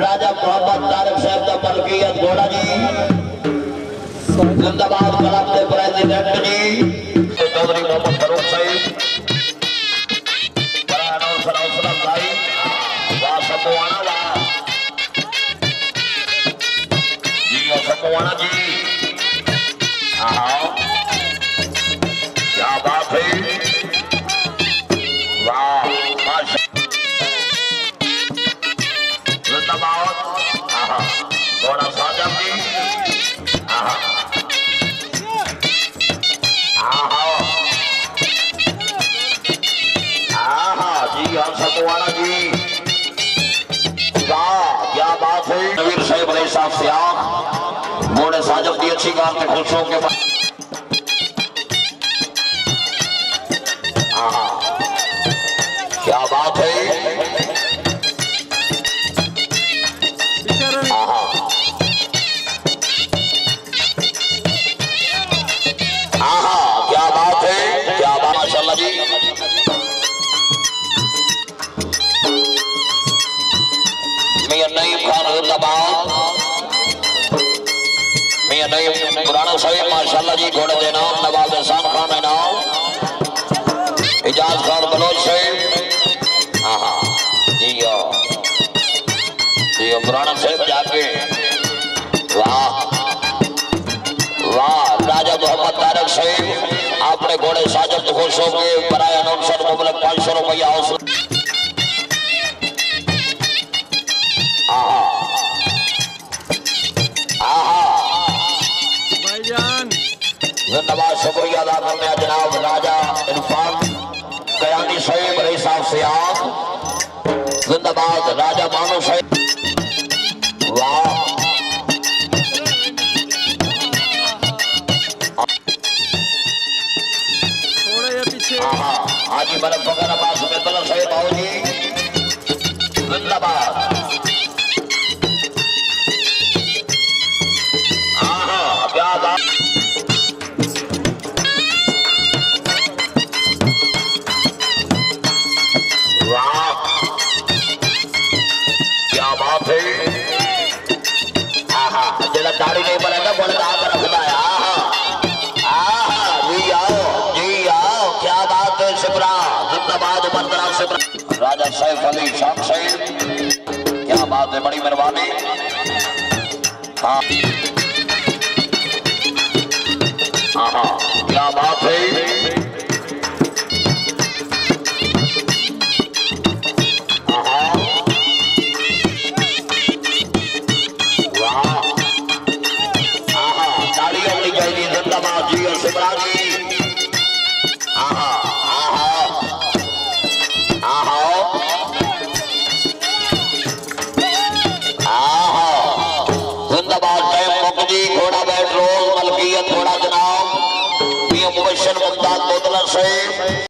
राजा मोहम्मद तारिक साहब का मलकियत घोड़ा जी जिंदाबाद क्लब के प्रेसिडेंट जी चौधरी मोहम्मद फरूक साहब भाई वाह सपोवाना वाह जी सपोवाना जी क्या बात है वाह जिंदाबाद घोड़ा साजब जी जी हाँ सतवाड़ा जी वाह क्या बात है नवीर साहब रहे साहब से आप घोड़े साजब की अच्छी बात है खुशियों के बाद क्या बात है क्या बात है क्या बात माशाल्लाह जी मियां नईम खान जिंदाबाद मियां नईम पुराना साहिब माशाल्लाह जी घोड़े देना नवाब एहसान खान है नाम इजाज खान बलोच साहिब जी पुराना साहिब जाके वाह वाह राजा मोहम्मद तारिक साहिब आपने घोड़े साजब खुश हो गए बराए अनाउंसर मुबलक 500 रुपया धन्यवाद शुक्रिया अदा करने जनाब राजा इरफान कयानी साहिब रही साहब से आप जिंदाबाद राजा मानो साहिब वाह हाजी बलक वगैरह पास में साहिब आओ जी जिंदाबाद क्या बात है जरा दाढ़ी नहीं बनेगा बोलता रखता है जी आओ क्या बात है सिमरा जिंदाबाद बरकरार सिमरा राजा सैफ अली शाह साहिब क्या बात है बड़ी मेहरबानी क्या बात है घोड़ा बैठ रोज मलकियत घोड़ा जनाब मुबशर मुमताज बोतलर साहिब